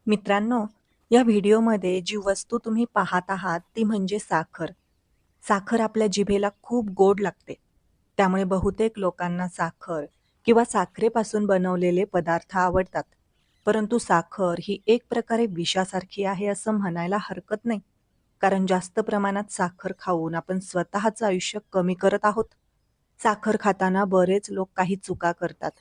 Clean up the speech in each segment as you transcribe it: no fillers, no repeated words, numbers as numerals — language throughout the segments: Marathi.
मित्रांनो, या व्हिडिओमध्ये जी वस्तू तुम्ही पाहत आहात ती म्हणजे साखर. साखर आपल्या जिभेला खूप गोड लागते. त्यामुळे बहुतेक लोकांना साखर किंवा साखरेपासून बनवलेले पदार्थ आवडतात. परंतु साखर ही एक प्रकारे विषासारखी आहे असं म्हणायला हरकत नाही. कारण जास्त प्रमाणात साखर खाऊन आपण स्वतःचं आयुष्य कमी करत आहोत. साखर खाताना बरेच लोक काही चुका करतात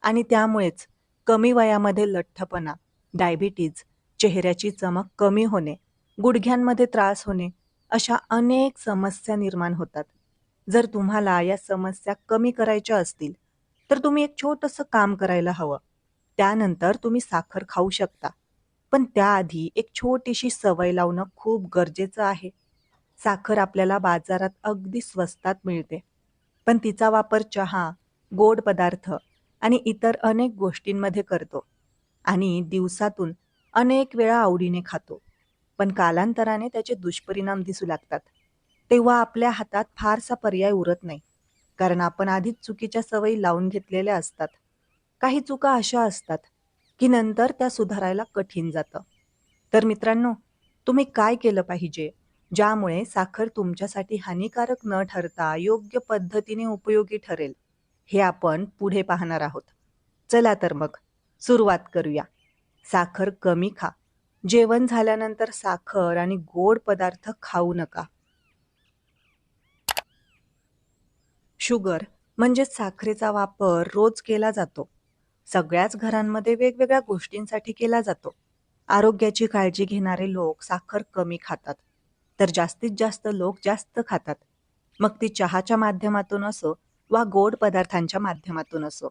आणि त्यामुळेच कमी वयामध्ये लठ्ठपणा, डायबिटीज, चेहऱ्याची चमक कमी होणे, गुडघ्यांमध्ये त्रास होणे अशा अनेक समस्या निर्माण होतात. जर तुम्हाला या समस्या कमी करायच्या असतील, तर तुम्ही एक छोटंसं काम करायला हवं. त्यानंतर तुम्ही साखर खाऊ शकता. पण त्याआधी एक छोटीशी सवय लावणं खूप गरजेचं आहे. साखर आपल्याला बाजारात अगदी स्वस्तात मिळते. पण तिचा वापर चहा, गोड पदार्थ आणि इतर अनेक गोष्टींमध्ये करतो आणि दिवसातून अनेक वेळा आवडीने खातो. पण कालांतराने त्याचे दुष्परिणाम दिसू लागतात. तेव्हा आपल्या हातात फारसा पर्याय उरत नाही. कारण आपण आधीच चुकीच्या सवयी लावून घेतलेल्या असतात. काही चुका अशा असतात, की नंतर त्या सुधारायला कठीण जातं. तर मित्रांनो, तुम्ही काय केलं पाहिजे, ज्यामुळे साखर तुमच्यासाठी हानिकारक न ठरता योग्य पद्धतीने उपयोगी ठरेल, हे आपण पुढे पाहणार आहोत. चला तर मग सुरुवात करूया. साखर कमी खा. जेवण झाल्यानंतर साखर आणि गोड पदार्थ खाऊ नका. शुगर म्हणजे साखरेचा वापर रोज केला जातो. सगळ्याच घरांमध्ये वेगवेगळ्या गोष्टींसाठी केला जातो. आरोग्याची काळजी घेणारे लोक साखर कमी खातात, तर जास्तीत जास्त लोक जास्त खातात. मग ती चहाच्या माध्यमातून असो वा गोड पदार्थांच्या माध्यमातून असो.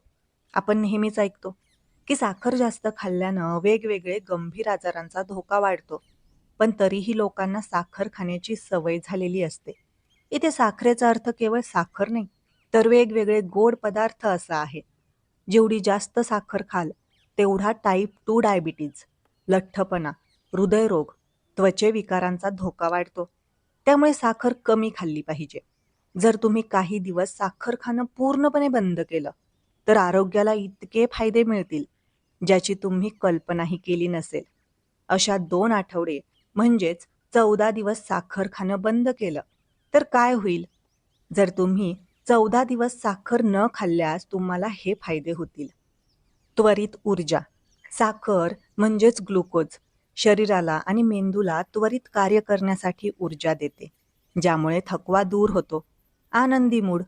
आपण नेहमीच ऐकतो की साखर जास्त खाल्ल्यानं वेगवेगळे गंभीर आजारांचा धोका वाढतो. पण तरीही लोकांना साखर खाण्याची सवय झालेली असते. इथे साखरेचा अर्थ केवळ साखर नाही, तर वेगवेगळे गोड पदार्थ असा आहे. जेवढी जास्त साखर खाल, तेवढा टाईप 2 डायबिटीज, लठ्ठपणा, हृदयरोग, त्वचेविकारांचा धोका वाढतो. त्यामुळे साखर कमी खाल्ली पाहिजे. जर तुम्ही काही दिवस साखर खाणं पूर्णपणे बंद केलं, तर आरोग्याला इतके फायदे मिळतील, ज्याची तुम्ही कल्पनाही केली नसेल. अशा 2 आठवडे म्हणजेच 14 दिवस साखर खाणं बंद केलं, तर काय होईल? जर तुम्ही 14 दिवस साखर न खाल्ल्यास तुम्हाला हे फायदे होतील. त्वरित ऊर्जा. साखर म्हणजेच ग्लुकोज शरीराला आणि मेंदूला त्वरित कार्य करण्यासाठी ऊर्जा देते, ज्यामुळे थकवा दूर होतो. आनंदी मूड.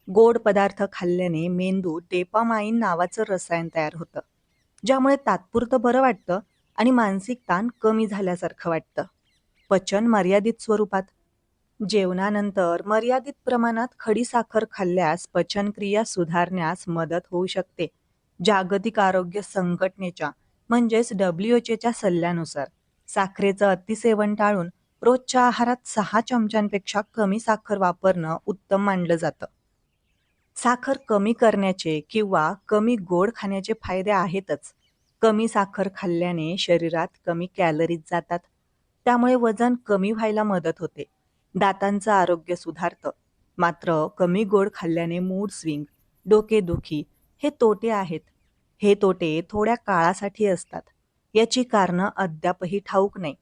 गोड पदार्थ खाल्ल्याने मेंदू डोपामाइन नावाचं रसायन तयार होतं, ज्यामुळे तात्पुरतं बरं वाटतं आणि मानसिक ताण कमी झाल्यासारखं वाटतं. पचन मर्यादित स्वरूपात. जेवणानंतर मर्यादित प्रमाणात खडीसाखर खाल्ल्यास पचनक्रिया सुधारण्यास मदत होऊ शकते. जागतिक आरोग्य संघटनेच्या म्हणजेच WHO च्या सल्ल्यानुसार साखरेचं अतिसेवन टाळून रोजच्या आहारात 6 चमच्यांपेक्षा कमी साखर वापरणं उत्तम मानलं जातं. साखर कमी करण्याचे किंवा कमी गोड खाण्याचे फायदे आहेतच. कमी साखर खाल्ल्याने शरीरात कमी कॅलरीज जातात. त्यामुळे वजन कमी व्हायला मदत होते. दातांचं आरोग्य सुधारतं. मात्र कमी गोड खाल्ल्याने मूड स्विंग, डोकेदुखी हे तोटे आहेत. हे तोटे थोड्या काळासाठी असतात. याची कारणं अद्यापही ठाऊक नाही.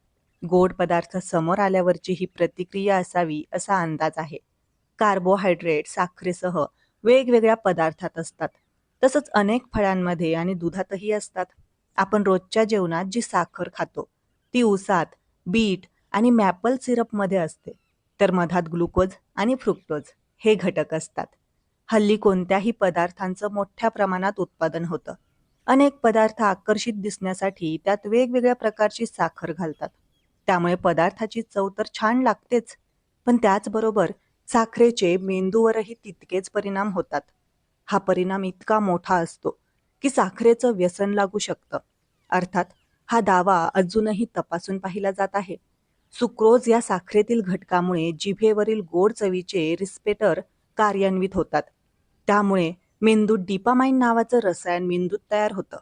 गोड पदार्थ समोर आल्यावरची ही प्रतिक्रिया असावी असा अंदाज आहे. कार्बोहायड्रेट साखरेसह वेगवेगळ्या पदार्थात असतात. तसंच अनेक फळांमध्ये आणि दुधातही असतात. आपण रोजच्या जेवणात जी साखर खातो, ती ऊसात, बीट आणि मॅपल सिरपमध्ये असते. तर मधात ग्लुकोज आणि फ्रुक्टोज हे घटक असतात. हल्ली कोणत्याही पदार्थांचं मोठ्या प्रमाणात उत्पादन होतं. अनेक पदार्थ आकर्षित दिसण्यासाठी त्यात वेगवेगळ्या प्रकारची साखर घालतात. त्यामुळे पदार्थाची चव तर छान लागतेच, पण त्याचबरोबर साखरेचे मेंदूवरही तितकेच परिणाम होतात. हा परिणाम इतका मोठा असतो की साखरेचं व्यसन लागू शकतं. अर्थात हा दावा अजूनही तपासून पाहिला जात आहे. सुक्रोज या साखरेतील घटकामुळे जिभेवरील गोड चवीचे रिसेप्टर कार्यान्वित होतात. त्यामुळे मेंदूत डोपामाइन नावाचं रसायन मेंदूत तयार होतं.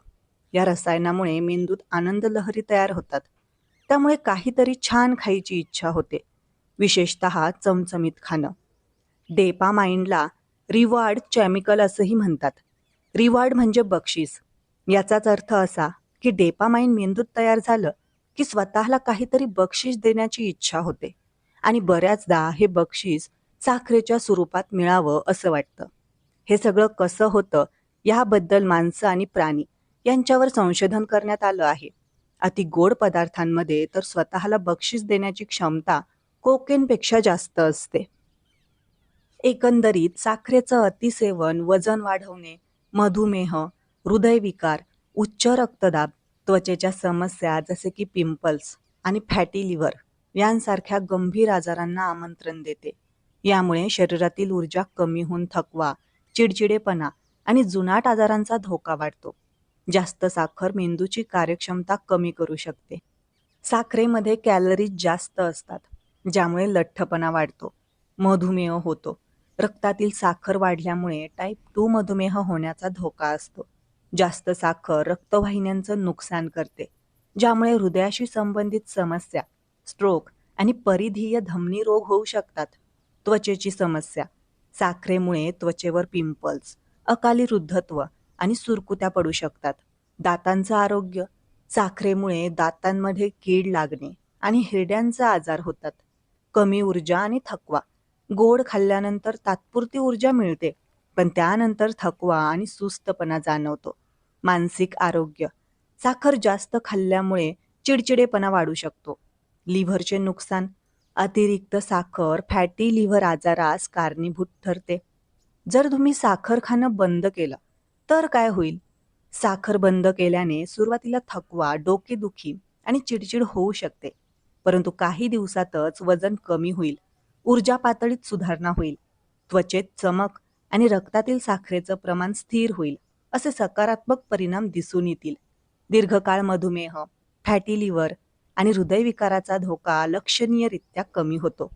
या रसायनामुळे मेंदूत आनंद लहरी तयार होतात. त्यामुळे काहीतरी छान खायची इच्छा होते, विशेषतः चमचमीत खाणं. डोपामाइनला रिवॉर्ड केमिकल असंही म्हणतात. रिवॉर्ड म्हणजे बक्षीस. याचाच अर्थ असा की डोपामाइन मेंदूत तयार झालं की स्वतःला काहीतरी बक्षीस देण्याची इच्छा होते आणि बऱ्याचदा हे बक्षीस साखरेच्या स्वरूपात मिळावं असं वाटतं. हे सगळं कसं होतं याबद्दल माणसं आणि प्राणी यांच्यावर संशोधन करण्यात आलं आहे. अति गोड पदार्थांमध्ये तर स्वतःला बक्षीस देण्याची क्षमता कोकेनपेक्षा जास्त असते. एकंदरीत साखरेचं अतिसेवन वजन वाढवणे, मधुमेह, हृदयविकार, उच्च रक्तदाब, त्वचेच्या समस्या जसे की पिंपल्स आणि फॅटी लिव्हर यांसारख्या गंभीर आजारांना आमंत्रण देते. यामुळे शरीरातील ऊर्जा कमी होऊन थकवा, चिडचिडेपणा आणि जुनाट आजारांचा धोका वाढतो. जास्त साखर मेंदूची कार्यक्षमता कमी करू शकते. साखरेमध्ये कॅलरीज जास्त असतात, ज्यामुळे लठ्ठपणा वाढतो, मधुमेह होतो. रक्तातील साखर वाढल्यामुळे टाईप 2 मधुमेह होण्याचा धोका असतो. जास्त साखर रक्तवाहिन्यांचं नुकसान करते, ज्यामुळे हृदयाशी संबंधित समस्या, स्ट्रोक आणि परिधीय धमनी रोग होऊ शकतात. त्वचेची समस्या. साखरेमुळे त्वचेवर पिंपल्स, अकाली वृद्धत्व आणि सुरकुत्या पडू शकतात. दातांचं आरोग्य. साखरेमुळे दातांमध्ये कीड लागणे आणि हिरड्यांचा आजार होतात. कमी ऊर्जा आणि थकवा. गोड खाल्ल्यानंतर तात्पुरती ऊर्जा मिळते, पण त्यानंतर थकवा आणि सुस्तपणा जाणवतो. मानसिक आरोग्य. साखर जास्त खाल्ल्यामुळे चिडचिडेपणा वाढू शकतो. लिव्हरचे नुकसान. अतिरिक्त साखर फॅटी लिव्हर आजारास कारणीभूत ठरते. जर तुम्ही साखर खाणं बंद केलं तर काय होईल? साखर बंद केल्याने सुरुवातीला थकवा, डोकेदुखी आणि चिडचिड होऊ शकते. परंतु काही दिवसातच वजन कमी होईल, ऊर्जा पातळीत सुधारणा होईल, त्वचेत चमक आणि रक्तातील साखरेचं प्रमाण स्थिर होईल, असे सकारात्मक परिणाम दिसून येतील. दीर्घकाळ मधुमेह, फॅटी लिव्हर आणि हृदयविकाराचा धोका लक्षणीयरित्या कमी होतो.